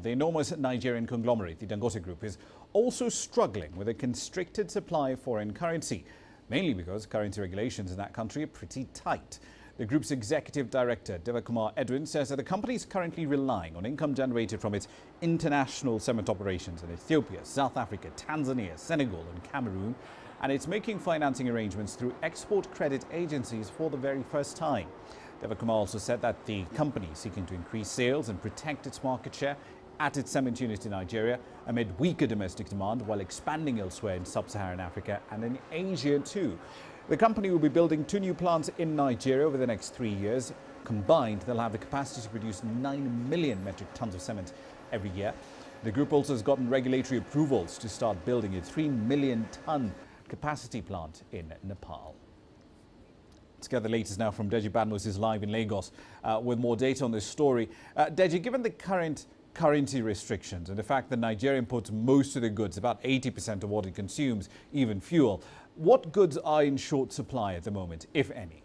The enormous Nigerian conglomerate, the Dangote Group, is also struggling with a constricted supply of foreign currency, mainly because currency regulations in that country are pretty tight. The group's executive director, Devakumar Edwin, says that the company is currently relying on income generated from its international cement operations in Ethiopia, South Africa, Tanzania, Senegal and Cameroon, and it's making financing arrangements through export credit agencies for the very first time. Devakumar also said that the company is seeking to increase sales and protect its market share at its cement unit in Nigeria amid weaker domestic demand while expanding elsewhere in sub-Saharan Africa and in Asia too. The company will be building 2 new plants in Nigeria over the next 3 years. Combined, they'll have the capacity to produce 9 million metric tons of cement every year. The group also has gotten regulatory approvals to start building a 3 million ton capacity plant in Nepal. Let's get the latest now from Deji Badmus, is live in Lagos with more data on this story. Deji, given the current currency restrictions and the fact that Nigeria imports most of the goods, about 80% of what it consumes, even fuel, what goods are in short supply at the moment, if any?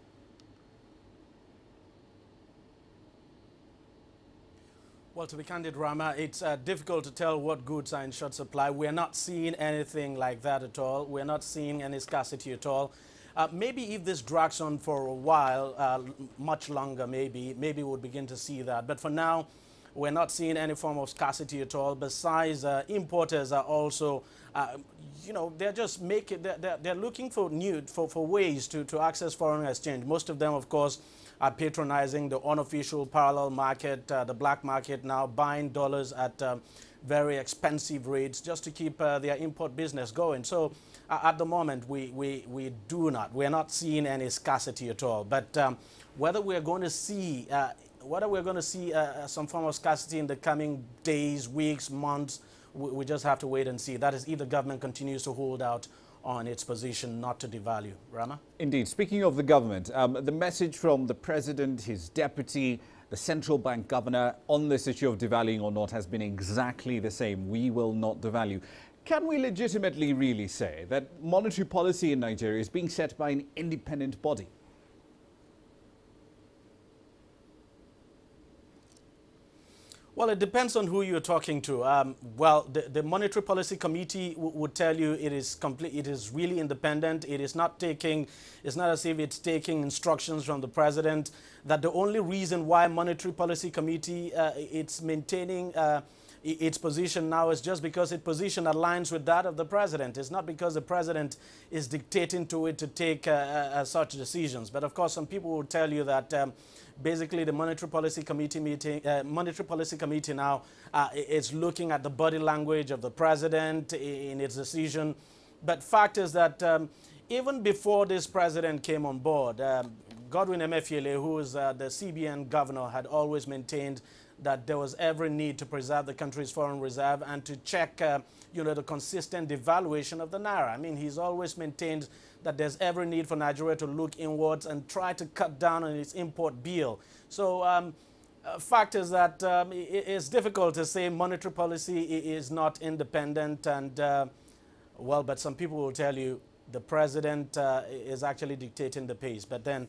Well, to be candid, Rama, it's difficult to tell what goods are in short supply. We're not seeing anything like that at all. We're not seeing any scarcity at all. Maybe if this drags on for a while, much longer, maybe we'll begin to see that. But for now, we're not seeing any form of scarcity at all. Besides, importers are also, they're just they're looking for ways to access foreign exchange. Most of them, of course, are patronizing the unofficial parallel market, the black market now, buying dollars at very expensive rates just to keep their import business going. So at the moment, we're not seeing any scarcity at all. But whether we're going to see some form of scarcity in the coming days, weeks, months, we just have to wait and see. That is if the government continues to hold out on its position not to devalue. Rama? Indeed. Speaking of the government, the message from the president, his deputy, the central bank governor on this issue of devaluing or not has been exactly the same. We will not devalue. Can we legitimately really say that monetary policy in Nigeria is being set by an independent body? Well, it depends on who you're talking to. Well, the Monetary Policy Committee would tell you it is complete. It is really independent. It is not taking. It's not as if it's taking instructions from the president. That the only reason why Monetary Policy Committee it's maintaining its position now is just because its position aligns with that of the president. It's not because the president is dictating to it to take such decisions. But of course, some people will tell you that basically the Monetary Policy Committee now is looking at the body language of the president in its decision. But fact is that even before this president came on board, Godwin Emefiele, who is the CBN governor, had always maintained that there was every need to preserve the country's foreign reserve and to check, the consistent devaluation of the naira. I mean, he's always maintained that there's every need for Nigeria to look inwards and try to cut down on its import bill. So, fact is that it's difficult to say monetary policy is not independent, and well, but some people will tell you the president is actually dictating the pace. But then,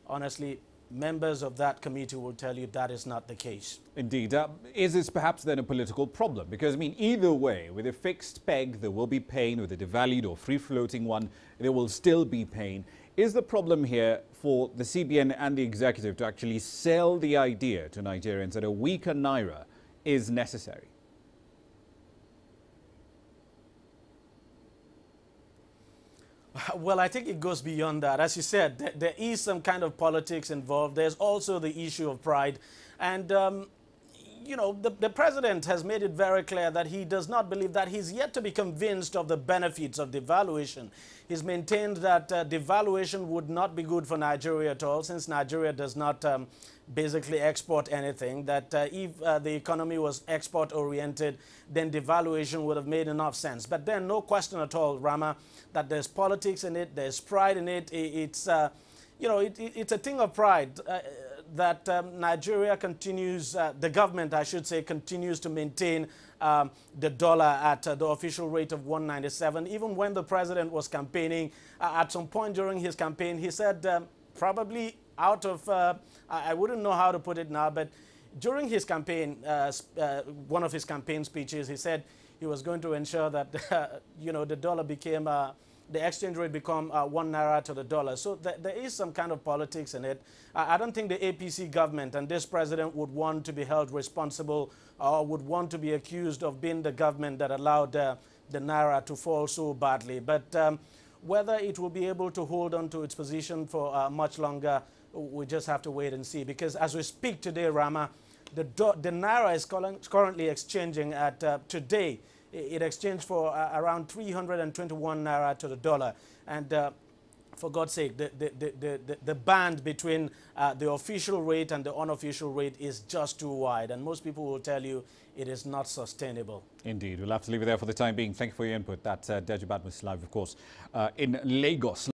honestly, members of that committee will tell you that is not the case. Indeed. Is this perhaps then a political problem? Because, I mean, either way, with a fixed peg, there will be pain. With a devalued or free-floating one, there will still be pain. Is the problem here for the CBN and the executive to actually sell the idea to Nigerians that a weaker naira is necessary? Well, I think it goes beyond that. As you said, there is some kind of politics involved. There's also the issue of pride. And, the president has made it very clear that he does not believe that he's yet to be convinced of the benefits of devaluation. He's maintained that devaluation would not be good for Nigeria at all, since Nigeria does not basically export anything, that if the economy was export-oriented, then devaluation would have made enough sense. But then no question at all, Rama, that there's politics in it, there's pride in it. It's a thing of pride that Nigeria continues, the government, I should say, continues to maintain the dollar at the official rate of 197. Even when the president was campaigning, at some point during his campaign, he said probably out of, I wouldn't know how to put it now, but during his campaign, one of his campaign speeches, he said he was going to ensure that, the dollar became, the exchange rate become 1 naira to the dollar. So there is some kind of politics in it. I don't think the APC government and this president would want to be held responsible or would want to be accused of being the government that allowed the naira to fall so badly. But whether it will be able to hold on to its position for much longer, we just have to wait and see. Because as we speak today, Rama, the naira is currently exchanging at today. It exchanged for around 321 naira to the dollar. And for God's sake, the band between the official rate and the unofficial rate is just too wide. And most people will tell you it is not sustainable. Indeed. We'll have to leave it there for the time being. Thank you for your input. That's Devakumar Edwin live, of course, in Lagos.